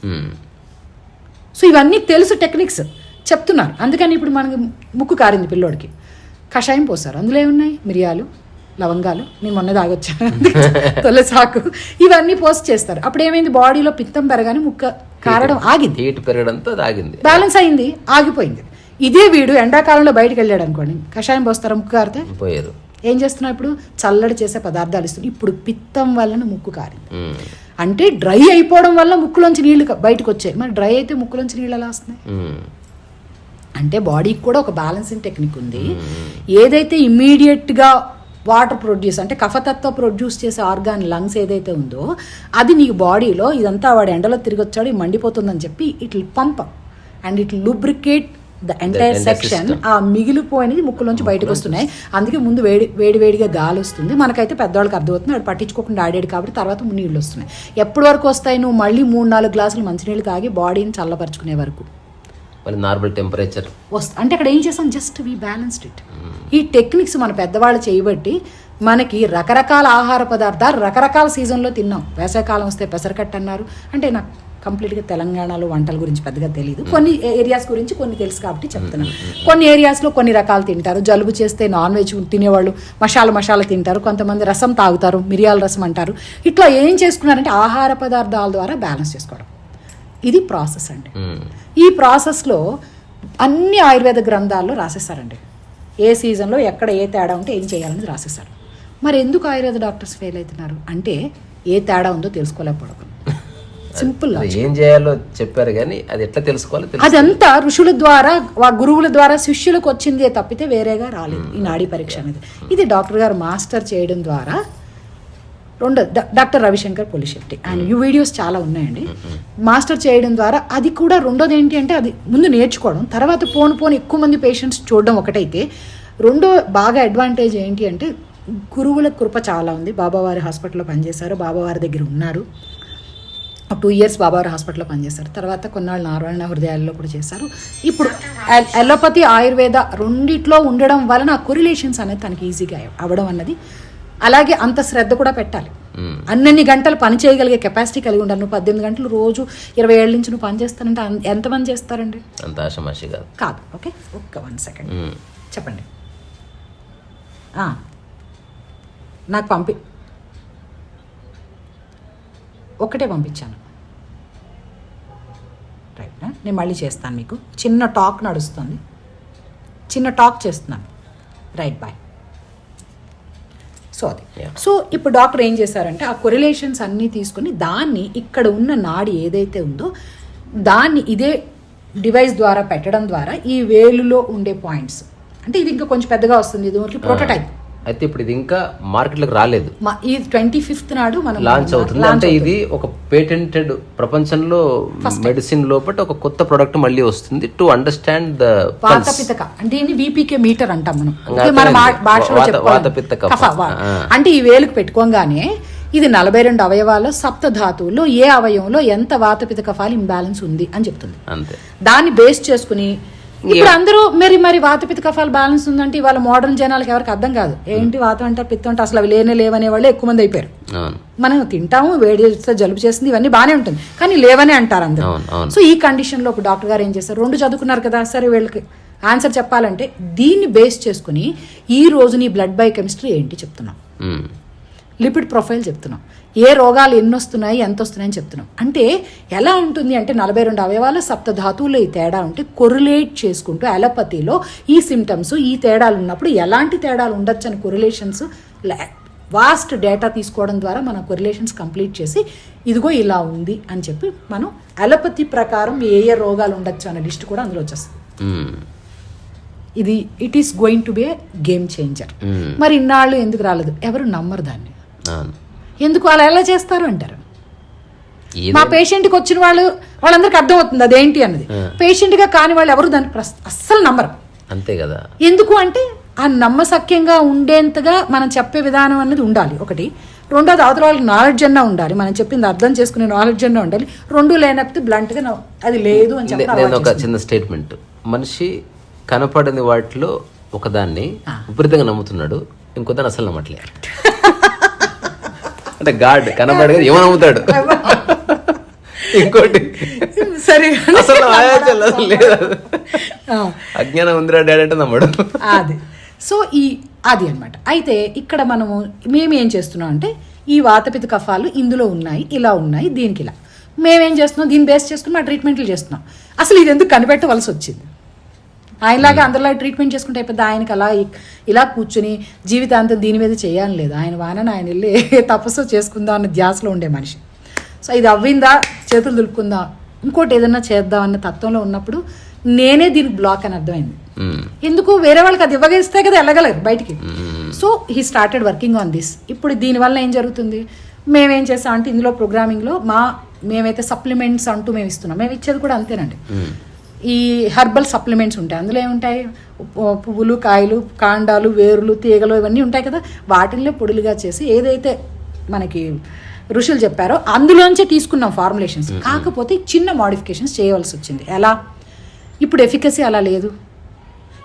సో ఇవన్నీ తెలుసు, టెక్నిక్స్ చెప్తున్నారు. అందుకని ఇప్పుడు మనకి ముక్కు కారింది పిల్లోడికి, కషాయం పోస్తారు, అందులో ఏమున్నాయి? మిరియాలు, లవంగాలు, నేను మొన్న తాగొచ్చాను, తులసాకు, ఇవన్నీ పోస్ట్ చేస్తారు. అప్పుడు ఏమైంది? బాడీలో పిత్తం పెరగానే ముక్క కారడం ఆగింది, హీట్ పెరగడంతో ఆగింది, బ్యాలెన్స్ అయింది, ఆగిపోయింది. ఇదే వీడు ఎండాకాలంలో బయటకు వెళ్ళాడు అనుకోండి, కషాయం పోస్తారా? ముక్కు కారితే పోయారు. ఏం చేస్తున్నా? ఇప్పుడు చల్లడి చేసే పదార్థాలు ఇస్తుంది. ఇప్పుడు పిత్తం వలన ముక్కు కారింది. అంటే డ్రై అయిపోవడం వల్ల ముక్కులోంచి నీళ్లు బయటకు వచ్చాయి. మరి డ్రై అయితే ముక్కులోంచి నీళ్ళు ఎలా వస్తున్నాయి? అంటే బాడీకి కూడా ఒక బ్యాలెన్సింగ్ టెక్నిక్ ఉంది. ఏదైతే ఇమ్మీడియట్గా వాటర్ ప్రొడ్యూస్ అంటే కఫతత్వ ప్రొడ్యూస్ చేసే ఆర్గాన్ లంగ్స్ ఏదైతే ఉందో అది నీకు బాడీలో ఇదంతా వాడు ఎండలో తిరిగి వచ్చాడు మండిపోతుందని చెప్పి it will pump and it lubricate the entire section. ఆ మిగిలిపోయినది ముక్కులోంచి బయటకు వస్తున్నాయి. అందుకే ముందు వేడివేడిగా గాలి వస్తుంది. మనకైతే పెద్దవాళ్ళకి అర్థమవుతుంది, వాడు పట్టించుకోకుండా ఆడాడు కాబట్టి తర్వాత నీళ్ళు వస్తున్నాయి. ఎప్పటి వరకు వస్తాయి? నువ్వు మళ్ళీ 3-4 గ్లాసులు మంచినీళ్ళు తాగి బాడీని చల్లపరుచుకునే వరకు నార్మల్ టెంపరేచర్ వస్తుంది. అంటే అక్కడ ఏం చేస్తాం? Just we balanced it. ఈ టెక్నిక్స్ మన పెద్దవాళ్ళు చేయబట్టి మనకి రకరకాల ఆహార పదార్థాలు రకరకాల సీజన్లో తిన్నాం. వేసవికాలం వస్తే పెసరకట్టు అన్నారు. అంటే నాకు కంప్లీట్గా తెలంగాణలో వంటల గురించి పెద్దగా తెలియదు, కొన్ని ఏరియాస్ గురించి కొన్ని తెలుసు కాబట్టి చెప్తున్నాను. కొన్ని ఏరియాస్లో కొన్ని రకాలు తింటారు. జలుబు చేస్తే నాన్ వెజ్ తినేవాళ్ళు మసాలా తింటారు, కొంతమంది రసం తాగుతారు, మిరియాల రసం అంటారు. ఇట్లా ఏం చేసుకున్నారంటే ఆహార పదార్థాల ద్వారా బ్యాలెన్స్ చేసుకోవడం. ఇది ప్రాసెస్ అండి. ఈ ప్రాసెస్లో అన్ని ఆయుర్వేద గ్రంథాల్లో రాసేస్తారండి. ఏ సీజన్లో ఎక్కడ ఏ తేడా ఉంటే ఏం చేయాలనేది రాసేస్తారు. మరి ఎందుకు ఆయుర్వేద డాక్టర్స్ ఫెయిల్ అవుతున్నారు అంటే ఏ తేడా ఉందో తెలుసుకోలేకపోవడం. సింపుల్. ఏం చేయాలో చెప్పారు కానీ అది ఎట్లా తెలుసుకోవాలి? అదంతా ఋషుల ద్వారా, గురువుల ద్వారా శిష్యులకు వచ్చిందే తప్పితే వేరేగా రాలేదు ఈ నాడీ పరీక్ష అనేది. ఇది డాక్టర్ గారు మాస్టర్ చేయడం ద్వారా డాక్టర్ రవిశంకర్ పొలిశెట్టి ఆయన వీడియోస్ చాలా ఉన్నాయండి. మాస్టర్ చేయడం ద్వారా అది కూడా. రెండోది ఏంటి అంటే అది ముందు నేర్చుకోవడం, తర్వాత పోను ఎక్కువ మంది పేషెంట్స్ చూడడం ఒకటైతే, రెండో బాగా అడ్వాంటేజ్ ఏంటి అంటే గురువుల కృప చాలా ఉంది. బాబావారి హాస్పిటల్లో పనిచేశారు, బాబావారి దగ్గర ఉన్నారు. 2 years బాబావారి హాస్పిటల్లో పనిచేశారు. తర్వాత కొన్నాళ్ళు నారాయణ హృదయాల్లో కూడా చేశారు. ఇప్పుడు అలోపతి ఆయుర్వేద రెండిట్లో ఉండడం వలన ఆ కొరిలేషన్స్ అనేది తనకి ఈజీగా అవ్వడం అన్నది. అలాగే అంత శ్రద్ధ కూడా పెట్టాలి. అన్నన్ని గంటలు పని చేయగలిగే కెపాసిటీ కలిగి ఉండాలి. నువ్వు 18 గంటలు రోజు 20 ఏళ్ళ నుంచి నువ్వు పని చేస్తానంటే ఎంతమంది చేస్తారండి? అంత ఆశమాషి కాదు. ఓకే, ఒక్క 1 second చెప్పండి. నాకు ఒకటే పంపించాను. రైట్, నేను మళ్ళీ చేస్తాను. మీకు చిన్న టాక్ నడుస్తుంది, చిన్న టాక్ చేస్తున్నాను. Right, bye. సో అది. సో ఇప్పుడు డాక్టర్ ఏం చేశారంటే ఆ కొరిలేషన్స్ అన్నీ తీసుకొని దాన్ని ఇక్కడ ఉన్న నాడి ఏదైతే ఉందో దాన్ని ఇదే డివైస్ ద్వారా పెట్టడం ద్వారా ఈ వేలులో ఉండే పాయింట్స్, అంటే ఇది ఇంకా కొంచెం పెద్దగా వస్తుంది, ఇది ఓన్లీ ప్రోటోటైప్. అయితే ఇప్పుడు ఇది ఇంకా మార్కెట్లోకి రాలేదు. ఈ 25th నాడు మనం లాంచ్ అవుతుంది. అంటే ఇది ఒక పేటెంటెడ్, ప్రపంచంలో మెడిసిన్ లోపల ఒక కొత్త ప్రొడక్ట్ మళ్ళీ వస్తుంది టు అండర్స్టాండ్ ద వాతపిత్త. అంటే దీన్ని VPK మీటర్ అంటాం మనం భాషలో. అంటే ఈ వేలుకు పెట్టుకోగానే ఇది 42 అవయవాల్లో సప్తధాతువుల్లో ఏ అవయవంలో ఎంత వాతపిత్త కఫాలు ఇంబ్యాలెన్స్ ఉంది అని చెప్తుంది. అంతే. దాన్ని బేస్ చేసుకుని ఇప్పుడు అందరూ మరి వాతపిత్త కఫాలు బ్యాలెన్స్ ఉందంటే ఇవాళ మోడర్న్ జనాలకు ఎవరికి అర్థం కాదు. ఏంటి వాతం అంటారు, పిత్తం అంటే అసలు అవి లేవనే వాళ్ళు ఎక్కువ మంది అయిపోయారు. మనం తింటాము, వేడి చేస్తే జలుబు చేస్తుంది, ఇవన్నీ బాగానే ఉంటుంది, కానీ లేవనే అంటారు అందరూ. సో ఈ కండిషన్లో ఇప్పుడు డాక్టర్ గారు ఏం చేస్తారు, 2 చదువుకున్నారు కదా, సరే వీళ్ళకి ఆన్సర్ చెప్పాలంటే దీన్ని బేస్ చేసుకుని ఈ రోజు నీ బ్లడ్ బయోకెమిస్ట్రీ ఏంటి చెప్తున్నాం, లిపిడ్ ప్రొఫైల్ చెప్తున్నాం, ఏ రోగాలు ఎన్ని వస్తున్నాయి ఎంత వస్తున్నాయని చెప్తున్నాం. అంటే ఎలా ఉంటుంది అంటే 42 అవయవాల సప్తధాతువుల్లో ఈ తేడా ఉంటే కొరిలేట్ చేసుకుంటూ అలోపతిలో ఈ సిమ్టమ్స్ ఈ తేడాలు ఉన్నప్పుడు ఎలాంటి తేడాలు ఉండొచ్చు అని కొరిలేషన్స్ వాస్ట్ డేటా తీసుకోవడం ద్వారా మన కొరిలేషన్స్ కంప్లీట్ చేసి ఇదిగో ఇలా ఉంది అని చెప్పి మనం అలోపతి ప్రకారం ఏ ఏ రోగాలు ఉండొచ్చు అనే లిస్ట్ కూడా అందులో వచ్చేస్తుంది. ఇది it is going to be A game changer. మరి ఇన్నాళ్ళు ఎందుకు రాలేదు? ఎవరు నమ్మరు దాన్ని. ఎందుకు అలా ఎలా చేస్తారు అంటారు. మా పేషెంట్కి వచ్చిన వాళ్ళందరికీ అర్థమవుతుంది అదేంటి అన్నది. పేషెంట్గా కాని వాళ్ళు ఎవరు దాన్ని అస్సలు నమ్మరు. అంతే కదా. ఎందుకు అంటే ఆ నమ్మసక్యంగా ఉండేంతగా మనం చెప్పే విధానం అనేది ఉండాలి ఒకటి. రెండోది అవతల వాళ్ళకి నాలెడ్జ్ అన్నా ఉండాలి, మనం చెప్పింది అర్థం చేసుకునే నాలెడ్జ్ అన్నా ఉండాలి. రెండు లేనప్పుడు బ్లంట్గా అది లేదు అని చెప్పి. నేను ఒక చిన్న స్టేట్మెంట్, మనిషి కనపడని వాటిలో ఒకదాన్ని విపరీతంగా నమ్ముతున్నాడు, ఇంకొద్దాన్ని అసలు నమ్మట్లేదు. అంటే గాడ్ కనపడగా ఏమో నమ్ముతాడు, ఇంకోటి సరే అసలు లేదు, అజ్ఞానం ఉందిరా డాడీ అంటే నమ్మడు. అది సో అది అనమాట. అయితే ఇక్కడ మేము ఏం చేస్తున్నాం అంటే ఈ వాతపిత్త కఫాలు ఇందులో ఉన్నాయి, ఇలా ఉన్నాయి, దీనికి ఇలా మేమేం చేస్తున్నాం, దీన్ని బేస్ చేసుకుని మా ట్రీట్మెంట్లు చేస్తున్నాం. అసలు ఇది ఎందుకు కనిపెట్టవలసి వచ్చింది? ఆయనలాగా అందరిలాగా ట్రీట్మెంట్ చేసుకుంటే అయిపోద్ది. ఆయనకి అలా ఇలా కూర్చుని జీవితాంతం దీని మీద చేయాలని లేదు. ఆయన వానని ఆయన వెళ్ళి తపస్సు చేసుకుందాం అన్న ధ్యాసలో ఉండే మనిషి. సో ఇది అవ్విందా చేతులు దులుపుకుందాం, ఇంకోటి ఏదన్నా చేద్దాం అన్న తత్వంలో ఉన్నప్పుడు నేనే దీనికి బ్లాక్ అని అర్థమైంది. ఎందుకు వేరే వాళ్ళకి అది ఇవ్వగలిస్తే కదా వెళ్ళగలరు బయటికి. So he started working on this. ఇప్పుడు దీనివల్ల ఏం జరుగుతుంది, మేమేం చేస్తాం అంటే ఇందులో ప్రోగ్రామింగ్లో మేమైతే సప్లిమెంట్స్ అంటూ మేము ఇస్తున్నాం. మేము ఇచ్చేది కూడా అంతేనండి. ఈ హెర్బల్ సప్లిమెంట్స్ ఉంటాయి, అందులో ఏముంటాయి, పువ్వులు, కాయలు, కాండాలు, వేరులు, తీగలు ఇవన్నీ ఉంటాయి కదా, వాటిల్లో పొడులుగా చేసి ఏదైతే మనకి ఋషులు చెప్పారో అందులోంచే తీసుకున్నాం ఫార్ములేషన్స్. కాకపోతే చిన్న మోడిఫికేషన్స్ చేయవలసి వచ్చింది. ఎలా? ఇప్పుడు ఎఫికసీ అలా లేదు.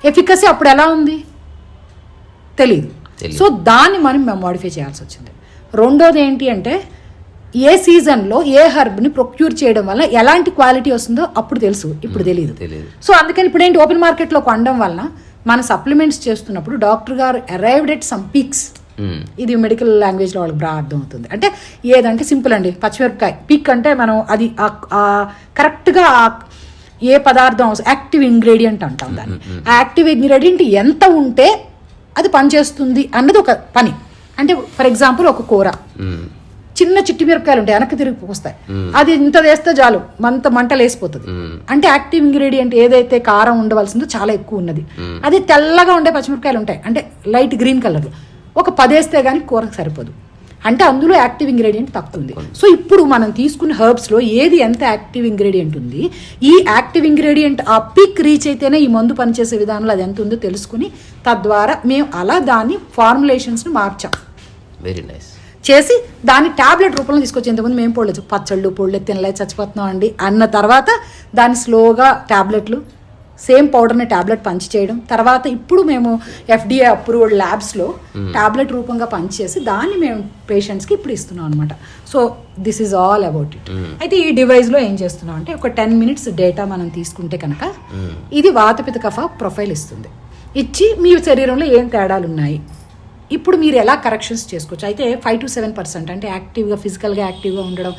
ఎఫికసీ అప్పుడు ఎలా ఉంది తెలీదు. సో దాన్ని మనం మోడిఫై చేయాల్సి వచ్చింది. రెండోది ఏంటి అంటే ఏ సీజన్లో ఏ హర్బ్ని ప్రొక్యూర్ చేయడం వల్ల ఎలాంటి క్వాలిటీ వస్తుందో అప్పుడు తెలుసు, ఇప్పుడు తెలియదు. సో అందుకని ఇప్పుడు ఏంటి, ఓపెన్ మార్కెట్లో కొనడం వలన మన సప్లిమెంట్స్ చేస్తున్నప్పుడు డాక్టర్ గారు అరైవ్డ్ ఎట్ సమ్ పీక్స్. ఇది మెడికల్ లాంగ్వేజ్లో వాళ్ళకి బాగా అర్థం అవుతుంది. అంటే ఏదంటే సింపుల్ అండి, పచ్చిమిరపకాయ పీక్ అంటే మనం అది కరెక్ట్గా ఏ పదార్థం యాక్టివ్ ఇంగ్రీడియంట్ అంటాం దాన్ని. ఆ యాక్టివ్ ఇంగ్రీడియంట్ ఎంత ఉంటే అది పనిచేస్తుంది అన్నది ఒక పని. అంటే ఫర్ ఎగ్జాంపుల్ ఒక కూర, చిన్న చిట్టి మిరపకాయలు ఉంటాయి వెనక్కి తిరిగి వస్తాయి, అది ఇంత వేస్తే చాలు మంటలు వేసిపోతుంది. అంటే యాక్టివ్ ఇంగ్రీడియంట్ ఏదైతే కారం ఉండవలసిందో చాలా ఎక్కువ ఉన్నది. అది తెల్లగా ఉండే పచ్చిమిరపకాయలు ఉంటాయి అంటే లైట్ గ్రీన్ కలర్, ఒక 10 వేస్తే కానీ కూరకు సరిపోదు. అంటే అందులో యాక్టివ్ ఇంగ్రీడియంట్ తక్కువ ఉంది. సో ఇప్పుడు మనం తీసుకున్న హెర్బ్స్లో ఏది ఎంత యాక్టివ్ ఇంగ్రీడియంట్ ఉంది, ఈ యాక్టివ్ ఇంగ్రీడియంట్ ఆ పీక్ రీచ్ అయితేనే ఈ మందు పనిచేసే విధానంలో అది ఎంత ఉందో తెలుసుకుని తద్వారా మేము అలా దాని ఫార్ములేషన్స్ని మార్చాం. వెరీ నైస్ చేసి దాన్ని ట్యాబ్లెట్ రూపంలో తీసుకొచ్చి, ఇంతకుముందు మేము పొడలేదు, పచ్చళ్ళు పొళ్ళు తినలే చచ్చిపోతున్నాం అండి అన్న తర్వాత దాన్ని స్లోగా ట్యాబ్లెట్లు సేమ్ పౌడర్ని ట్యాబ్లెట్ పంచి చేయడం. తర్వాత ఇప్పుడు మేము FDA అప్రూవ్డ్ ల్యాబ్స్లో ట్యాబ్లెట్ రూపంగా పనిచేసి దాన్ని మేము పేషెంట్స్కి ఇప్పుడు ఇస్తున్నాం అనమాట. So this is all about it. అయితే ఈ డివైస్లో ఏం చేస్తున్నాం అంటే ఒక 10 minutes డేటా మనం తీసుకుంటే కనుక ఇది వాతపిత్త కఫ ప్రొఫైల్ ఇస్తుంది. ఇచ్చి మీ శరీరంలో ఏం తేడాలు ఉన్నాయి, ఇప్పుడు మీరు ఎలా కరెక్షన్స్ చేసుకోవచ్చు. అయితే 5 to 7% అంటే యాక్టివ్గా ఫిజికల్గా యాక్టివ్గా ఉండడం,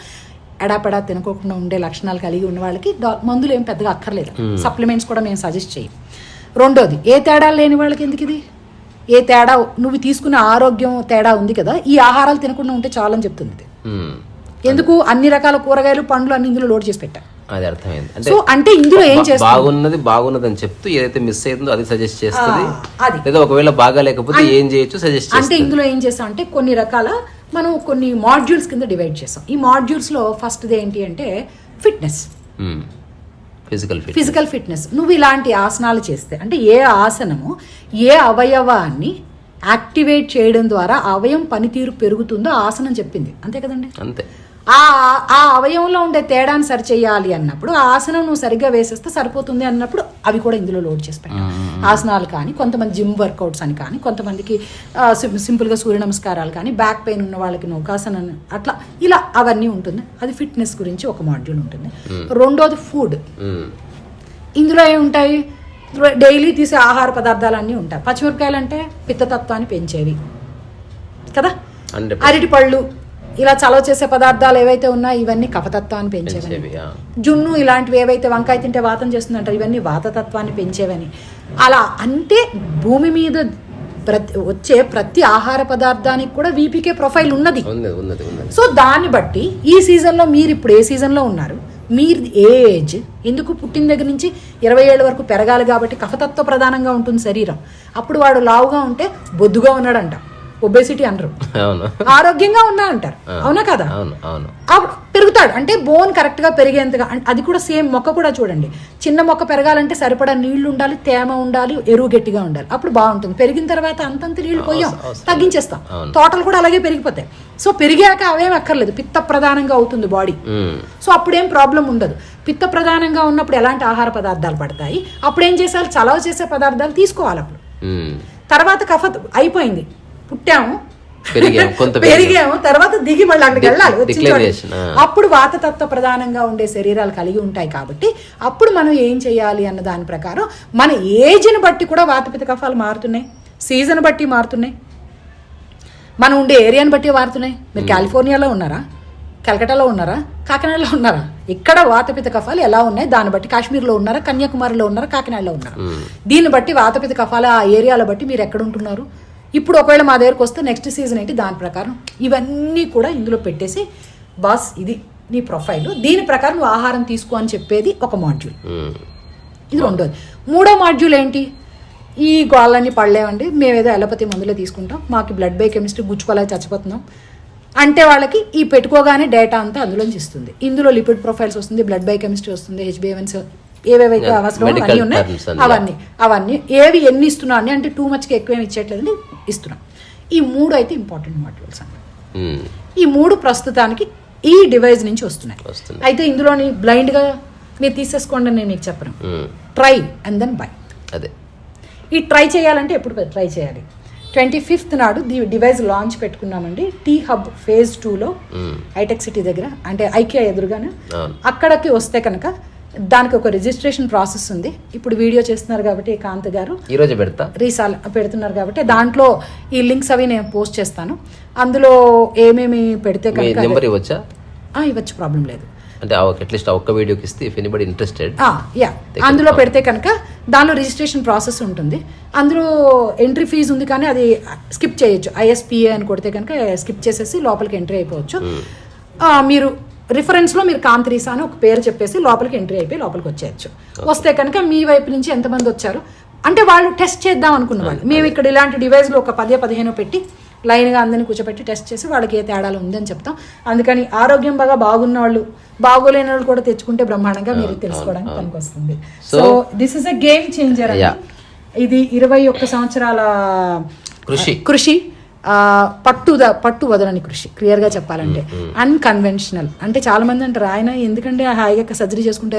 ఎడాపెడా తినకోకుండా ఉండే లక్షణాలు కలిగి ఉన్న వాళ్ళకి మందులు ఏం పెద్దగా అక్కర్లేదు. సప్లిమెంట్స్ కూడా మేము సజెస్ట్ చేయం. రెండోది ఏ తేడా లేని వాళ్ళకి ఎందుకు ఇది, ఏ తేడా నువ్వు తీసుకున్న ఆరోగ్యం తేడా ఉంది కదా, ఈ ఆహారాలు తినకుండా ఉంటే చాలని చెప్తుంది ఇది. ఎందుకు అన్ని రకాల కూరగాయలు పండ్లు అన్ని ఇందులో లోడ్ చేసి పెట్టా. అది అర్థమైంది. సో అంటే ఇందులో ఏం చేస్తుంది, బాగున్నది అని చెప్తూ ఏదైతే మిస్ అయిందో అది సజెస్ట్ చేస్తుంది. లేదా ఒకవేళ బాగా లేకపోతే ఏం చేయొచ్చు సజెస్ట్ అంటే ఇందులో ఏం చేస్తాం అంటే కొన్ని రకాల మనం కొన్ని మాడ్యూల్స్ కింద డివైడ్ చేస్తాం. ఈ మాడ్యూల్స్లో ఫస్ట్ది ఏంటి అంటే ఫిట్నెస్, ఫిజికల్ ఫిట్నెస్. నువ్వు ఇలాంటి ఆసనాలు చేస్తే అంటే ఏ ఆసనము ఏ అవయవాన్ని యాక్టివేట్ చేయడం ద్వారా అవయవం పనితీరు పెరుగుతుందో ఆసనం చెప్పింది, అంతే కదండి. అంతే. ఆ అవయవంలో ఉండే తేడాన్ని సరి చేయాలి అన్నప్పుడు ఆ ఆసనం నువ్వు సరిగ్గా వేసేస్తే సరిపోతుంది అన్నప్పుడు అవి కూడా ఇందులో లోడ్ చేసి పెట్టాం. ఆసనాలు కానీ, కొంతమంది జిమ్ వర్కౌట్స్ అని కానీ, కొంతమందికి సింపుల్గా సూర్య నమస్కారాలు కానీ, బ్యాక్ పెయిన్ ఉన్న వాళ్ళకి నౌకాసనం అట్లా ఇలా అవన్నీ ఉంటుంది. అది ఫిట్నెస్ గురించి ఒక మాడ్యూల్ ఉంటుంది. రెండోది ఫుడ్. ఇందులో ఏముంటాయి, డైలీ తీసే ఆహార పదార్థాలన్నీ ఉంటాయి. పచ్చిమిరపకాయలు అంటే పిత్తతత్వాన్ని పెంచేవి కదా, అరటి పళ్ళు ఇలా చలవ చేసే పదార్థాలు ఏవైతే ఉన్నాయో ఇవన్నీ కఫతత్వాన్ని పెంచేవని, జున్ను ఇలాంటివి ఏవైతే వంకాయ తింటే వాతం చేస్తుందంటారు ఇవన్నీ వాతతత్వాన్ని పెంచేవని. అలా అంటే భూమి మీద వచ్చే ప్రతి ఆహార పదార్థానికి కూడా వీపీకే ప్రొఫైల్ ఉన్నది. ఉన్నది. సో దాన్ని బట్టి ఈ సీజన్లో మీరు ఇప్పుడు ఏ సీజన్లో ఉన్నారు, మీరు ఏ ఏజ్, ఎందుకు పుట్టిన దగ్గర నుంచి 20 ఏళ్ళ వరకు పెరగాలి కాబట్టి కఫతత్వ ప్రధానంగా ఉంటుంది శరీరం. అప్పుడు వాడు లావుగా ఉంటే బొద్దుగా ఉన్నాడంట, ఒబేసిటీ అనరు, ఆరోగ్యంగా ఉన్నా అంటారు. అవునా కదా? అప్పుడు పెరుగుతాడు అంటే బోన్ కరెక్ట్ గా పెరిగేంతగా. అది కూడా సేమ్ మొక్క కూడా చూడండి, చిన్న మొక్క పెరగాలంటే సరిపడా నీళ్లు ఉండాలి, తేమ ఉండాలి, ఎరువు గట్టిగా ఉండాలి, అప్పుడు బాగుంటుంది. పెరిగిన తర్వాత అంతంత నీళ్లు పోయాం, తగ్గించేస్తాం. తోటలు కూడా అలాగే పెరిగిపోతాయి. సో పెరిగాక అవేం అక్కర్లేదు, పిత్త ప్రధానంగా అవుతుంది బాడీ. సో అప్పుడేం ప్రాబ్లం ఉండదు. పిత్త ప్రధానంగా ఉన్నప్పుడు ఎలాంటి ఆహార పదార్థాలు పడతాయి, అప్పుడు ఏం చేసాలి, చలవ చేసే పదార్థాలు తీసుకోవాలి. అప్పుడు తర్వాత కఫ అయిపోయింది, పుట్టాము, పెరిగాము, తర్వాత దిగి మళ్ళీ అక్కడికి వెళ్ళాలి. అప్పుడు వాతతత్వ ప్రధానంగా ఉండే శరీరాలు కలిగి ఉంటాయి కాబట్టి అప్పుడు మనం ఏం చేయాలి అన్న దాని ప్రకారం మన ఏజ్ని బట్టి కూడా వాతపిత్త కఫాలు మారుతున్నాయి, సీజన్ బట్టి మారుతున్నాయి, మనం ఉండే ఏరియాని బట్టి మారుతున్నాయి. మీరు కాలిఫోర్నియాలో ఉన్నారా, కలకటాలో ఉన్నారా, కాకినాడలో ఉన్నారా, ఇక్కడ వాతపిత్త కఫాలు ఎలా ఉన్నాయి దాన్ని బట్టి, కాశ్మీర్లో ఉన్నారా, కన్యాకుమారిలో ఉన్నారా, కాకినాడలో ఉన్నారా, దీన్ని బట్టి వాతపిత్త కఫాలు ఆ ఏరియాలో బట్టి మీరు ఎక్కడ ఉంటున్నారు. ఇప్పుడు ఒకవేళ మా దగ్గరకు వస్తే నెక్స్ట్ సీజన్ ఏంటి దాని ప్రకారం ఇవన్నీ కూడా ఇందులో పెట్టేసి, బాస్ ఇది నీ ప్రొఫైల్, దీని ప్రకారం నువ్వు ఆహారం తీసుకో అని చెప్పేది ఒక మాడ్యూల్. ఇది రెండోది. మూడో మాడ్యూల్ ఏంటి, ఈ గోళ్ళన్నీ పడలేమండి, మేమేదో అలోపతి మందులే తీసుకుంటాం, మాకు బ్లడ్ బై కెమిస్ట్రీ గుచ్చుకోలేక చచ్చిపోతున్నాం అంటే వాళ్ళకి ఈ పెట్టుకోగానే డేటా అంతా అందులోంచి ఇస్తుంది. ఇందులో లిపిడ్ ప్రొఫైల్స్ వస్తుంది, బ్లడ్ బై కెమిస్ట్రీ వస్తుంది, HbA1c, ఏవేవైతే అవసరం అన్నీ ఉన్నాయి అవన్నీ ఏవి ఎన్ని ఇస్తున్నా అని, అంటే టూ మచ్కి ఎక్కువేమి ఇచ్చేట్లేదని ఇస్తున్నాం. ఈ 3 అయితే ఇంపార్టెంట్ మాడ్యూల్స్ అండి. ఈ 3 ప్రస్తుతానికి ఈ డివైస్ నుంచి వస్తున్నాయి. అయితే ఇందులోని బ్లైండ్గా మీరు తీసేసుకోండి నేను మీకు చెప్పను, ట్రై అండ్ దెన్ బై. అదే ఈ ట్రై చేయాలంటే ఎప్పుడు ట్రై చేయాలి, 25th నాడు డివైస్ లాంచ్ పెట్టుకున్నామండి టీ హబ్ ఫేజ్ 2లో హైటెక్ సిటీ దగ్గర, అంటే ఐకియా ఎదురుగానే. అక్కడికి వస్తే కనుక దానికి ఒక రిజిస్ట్రేషన్ ప్రాసెస్ ఉంది. ఇప్పుడు వీడియో చేస్తున్నారు కాబట్టి కాంత్ గారు ఈరోజు పెడుతున్నారు కాబట్టి దాంట్లో ఈ లింక్స్ అవి నేను పోస్ట్ చేస్తాను. అందులో ఏమేమి పెడితే కనుక ఇవ్వచ్చు, ప్రాబ్లం లేదు. అంటే అట్లీస్ట్ ఒక్క వీడియోకి ఇస్తే ఇఫ్ ఎనీబడీ ఇంట్రెస్టెడ్ అందులో పెడితే కనుక దానిలో రిజిస్ట్రేషన్ ప్రాసెస్ ఉంటుంది. అందులో ఎంట్రీ ఫీజు ఉంది కానీ అది స్కిప్ చేయొచ్చు, ISPA అని కొడితే కనుక స్కిప్ చేసేసి లోపలికి ఎంట్రీ అయిపోవచ్చు. మీరు రిఫరెన్స్లో మీరు కాంత్రీసా అని ఒక పేరు చెప్పేసి లోపలికి ఎంట్రీ అయిపోయి లోపలికి వచ్చేయచ్చు. వస్తే కనుక మీ వైపు నుంచి ఎంతమంది వచ్చారు అంటే వాళ్ళు టెస్ట్ చేద్దాం అనుకున్న వాళ్ళు, మేము ఇక్కడ ఇలాంటి డివైస్లు ఒక 10-15 పెట్టి లైన్గా అందరినీ కూర్చోబెట్టి టెస్ట్ చేసి వాళ్ళకి ఏ తేడాలు ఉందని చెప్తాం. అందుకని ఆరోగ్యం బాగున్న వాళ్ళు, బాగోలేని వాళ్ళు కూడా తెచ్చుకుంటే బ్రహ్మాండంగా మీరు తెలుసుకోవడానికి పనికి వస్తుంది. So this is a game changer. ఇది 21 సంవత్సరాల కృషి, పట్టు వదలని కృషి. క్లియర్గా చెప్పాలంటే అన్కన్వెన్షనల్. అంటే చాలా మంది అంటారు ఆయన ఎందుకంటే హాయిగా సర్జరీ చేసుకుంటే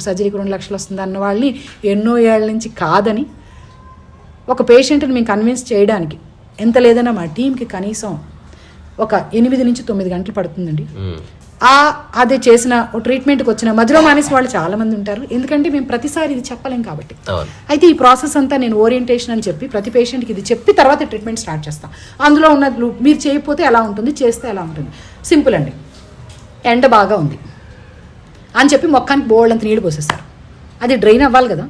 సర్జరీకి 2 లక్షలు వస్తుంది అన్న వాళ్ళని ఎన్నో ఏళ్ళ నుంచి కాదని ఒక పేషెంట్ని మేము కన్విన్స్ చేయడానికి ఎంత లేదన్నా మా టీంకి కనీసం ఒక 8 నుంచి 9 గంటలు పడుతుందండి. అది చేసిన ట్రీట్మెంట్కి వచ్చిన మధ్యలో మానేసిన వాళ్ళు చాలా మంది ఉంటారు, ఎందుకంటే మేము ప్రతిసారి ఇది చెప్పలేం కాబట్టి. అయితే ఈ ప్రాసెస్ అంతా నేను ఓరియంటేషన్ అని చెప్పి ప్రతి పేషెంట్కి ఇది చెప్పి తర్వాత ట్రీట్మెంట్ స్టార్ట్ చేస్తాం. అందులో ఉన్న మీరు చేయకపోతే ఎలా ఉంటుంది, చేస్తే ఎలా ఉంటుంది, సింపుల్ అండి. ఎండ బాగా ఉంది అని చెప్పి మొక్కానికి బోల్డ్ అంత నీళ్ళు పోసేస్తారు, అది డ్రైన్ అవ్వాలి కదా,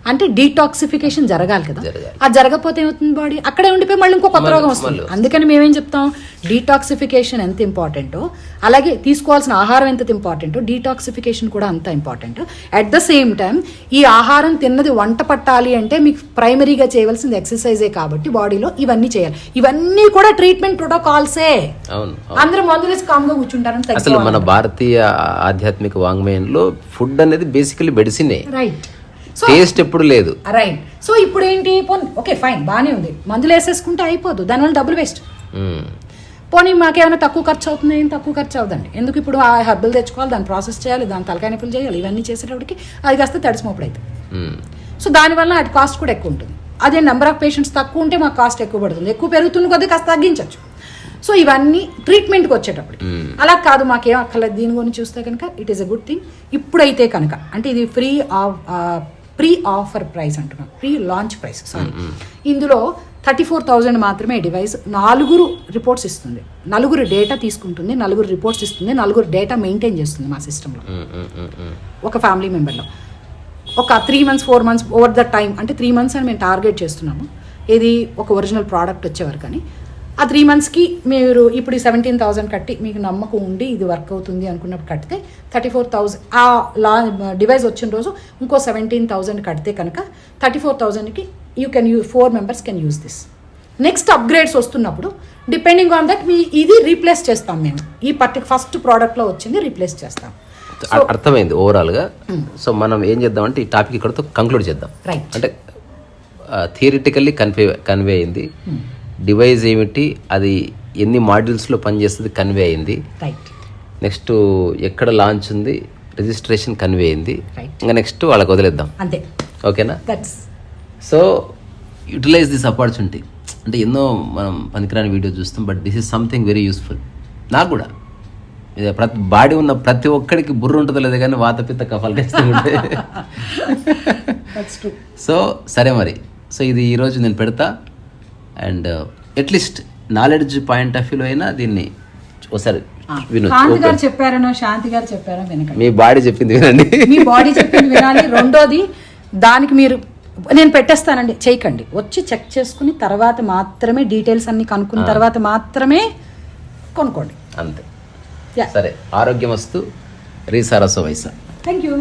అంటే డీటాక్సిఫికేషన్ జరగాలి కదా. అది జరగకపోతే ఏమవుతుంది, బాడీ అక్కడే ఉండిపోయి మళ్ళీ ఇంకో కొత్త రోగం వస్తుంది. అందుకని మేమేం చెప్తాం, డీటాక్సిఫికేషన్ ఎంత ఇంపార్టెంటో అలాగే తీసుకోవాల్సిన ఆహారం ఎంత ఇంపార్టెంటో డీటాక్సిఫికేషన్ కూడా అంత important. At the same time ఈ ఆహారం తిన్నది వంట పట్టాలి అంటే మీకు ప్రైమరీగా చేయవలసింది ఎక్సర్సైజే కాబట్టి బాడీలో ఇవన్నీ చేయాలి. ఇవన్నీ కూడా ట్రీట్మెంట్ ప్రోటోకాల్సే. అందరూ మందులు కామ్గా కూర్చుంటారని అసలు మన భారతీయ ఆధ్యాత్మిక వాంగ్మయంలో ఫుడ్ అనేది బేసికలీ మెడిసినే, రైట్? టేస్ట్ ఎప్పుడు లేదు, రైట్? సో ఇప్పుడు ఏంటి, ఓకే ఫైన్ బాగానే ఉంది, మందులు వేసేసుకుంటే అయిపోదు, దానివల్ల డబ్బులు వేస్ట్. పోనీ మాకేమైనా తక్కువ ఖర్చు అవుతుంది, ఏం తక్కువ ఖర్చు అవుతుంది ఎందుకు, ఇప్పుడు ఆ హెర్బల్ తెచ్చుకోవాలి, దాన్ని ప్రాసెస్ చేయాలి, దాని తలకాయ నొప్పులు చేయాలి, ఇవన్నీ చేసేటప్పటికి అది కాస్త తడిసిమోపుడు అవుతుంది. సో దానివల్ల అది కాస్ట్ కూడా ఎక్కువ ఉంటుంది. అదే నెంబర్ ఆఫ్ పేషెంట్స్ తక్కువ ఉంటే మాకు కాస్ట్ ఎక్కువ పడుతుంది, ఎక్కువ పెరుగుతుంది కొద్ది కాస్త తగ్గించవచ్చు. సో ఇవన్నీ ట్రీట్మెంట్కి వచ్చేటప్పటికి అలా కాదు, మాకేం అక్కర్లేదు దీని గురించి చూస్తే కనుక it is a good thing. ఇప్పుడైతే కనుక అంటే ఇది ప్రీ ఆఫర్ ప్రైస్ అంటున్నాం, ప్రీ లాంచ్ ప్రైస్ సారీ. ఇందులో 34,000 మాత్రమే డివైస్. 4 రిపోర్ట్స్ ఇస్తుంది, 4 డేటా తీసుకుంటుంది, 4 రిపోర్ట్స్ ఇస్తుంది, 4 డేటా మెయింటైన్ చేస్తుంది మా సిస్టంలో. ఒక ఫ్యామిలీ మెంబర్లో ఒక 3 months 4 months over the time, అంటే 3 months అని మేము టార్గెట్ చేస్తున్నాము. ఇది ఒక ఒరిజినల్ ప్రోడక్ట్ వచ్చేవారు. కానీ ఆ 3 monthsకి మీరు ఇప్పుడు 17,000 కట్టి మీకు నమ్మకం ఉండి ఇది వర్క్ అవుతుంది అనుకున్నప్పుడు కడితే 34,000 ఆ డివైస్ వచ్చిన రోజు ఇంకో 17,000 కడితే కనుక 34,000కి you can 4 members can use this. Next upgrades వస్తున్నప్పుడు డిపెండింగ్ ఆన్ దట్ ఇది రీప్లేస్ చేస్తాం మేము. ఈ ఫస్ట్ ప్రోడక్ట్లో వచ్చింది రీప్లేస్ చేస్తాం. అర్థమైంది ఓవరాల్గా. సో మనం ఏం చేద్దామంటే ఈ టాపిక్ ఇక్కడతో కంక్లూడ్ చేద్దాం. రైట్. అంటే థియరిటికల్లీ కన్వే అయింది. డివైస్ ఏమిటి, అది ఎన్ని మాడ్యూల్స్లో పనిచేస్తుంది కన్వే అయింది. రైట్. నెక్స్ట్ ఎక్కడ లాంచ్ ఉంది, రిజిస్ట్రేషన్ కన్వే అయింది. Right. ఇంకా నెక్స్ట్ వాళ్ళకి వదిలేద్దాం. అంతే. ఓకేనా? That's so utilise this opportunity. అంటే ఎన్నో మనం పనికిరాని వీడియో చూస్తాం, but this is something very useful. నాకు కూడా ఇది బాడీ ఉన్న ప్రతి ఒక్కడికి బుర్ర ఉంటుందో లేదు కానీ వాతపిత్త కఫాలు ఖచ్చితంగా ఉంటాయి. That's true. సో సరే మరి. సో ఇది ఈరోజు నేను పెడతా. And at least knowledge point of వ్యూలో అయినా దీన్ని ఒకసారి కాంతి గారు చెప్పారనో శాంతి గారు చెప్పారో వినకండి. మీ బాడీ చెప్పింది వినండి. మీ బాడీ చెప్పింది వినాలి. రెండోది దానికి మీరు నేను పెట్టేస్తానండి చేయకండి. వచ్చి చెక్ చేసుకుని తర్వాత మాత్రమే డీటెయిల్స్ అన్ని కనుక్కున్న తర్వాత మాత్రమే కొనుక్కోండి. అంతే. సరే, ఆరోగ్యం వస్తు రీసారసో వైసా. Thank you.